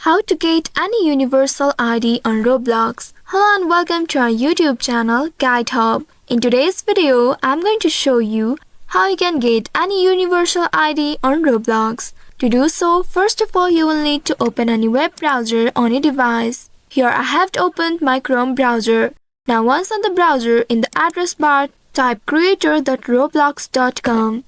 How to get any universal ID on Roblox. Hello and welcome to our YouTube channel Guide Hub. In today's video, I'm going to show you how you can get any universal ID on Roblox. To do so, first of all, you will need to open any web browser on your device. Here I have opened my Chrome browser. Now once on the browser, in the address bar, type creator.roblox.com.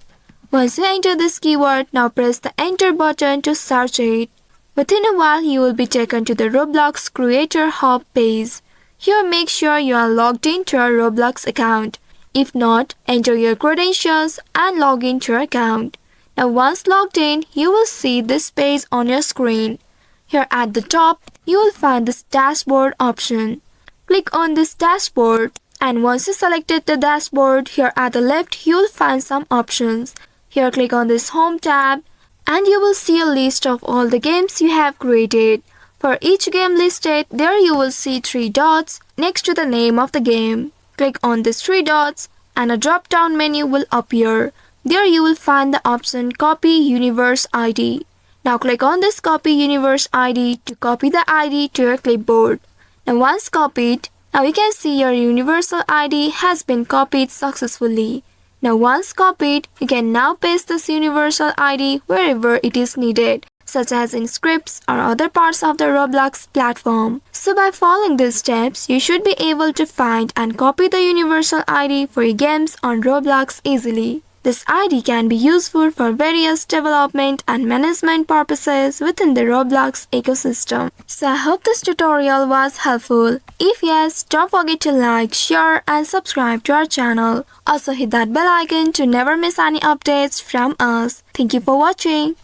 Once you enter this keyword, now press the enter button to search it. Within a while, you will be taken to the Roblox Creator Hub page. Here make sure you are logged into your Roblox account. If not, enter your credentials and log into your account. Now once logged in, you will see this page on your screen. Here at the top, you will find this dashboard option. Click on this dashboard, and once you selected the dashboard, here at the left, you will find some options. Here click on this home tab, and you will see a list of all the games you have created. For each game listed, there you will see 3 dots next to the name of the game. Click on these 3 dots and a drop-down menu will appear. There you will find the option Copy Universe ID. Now click on this Copy Universe ID to copy the ID to your clipboard. Now once copied, now you can see your universal ID has been copied successfully. Now once copied, you can now paste this universal ID wherever it is needed, such as in scripts or other parts of the Roblox platform. So by following these steps, you should be able to find and copy the universal ID for your games on Roblox easily. This ID can be useful for various development and management purposes within the Roblox ecosystem. So I hope this tutorial was helpful. If yes, don't forget to like, share and subscribe to our channel. Also hit that bell icon to never miss any updates from us. Thank you for watching.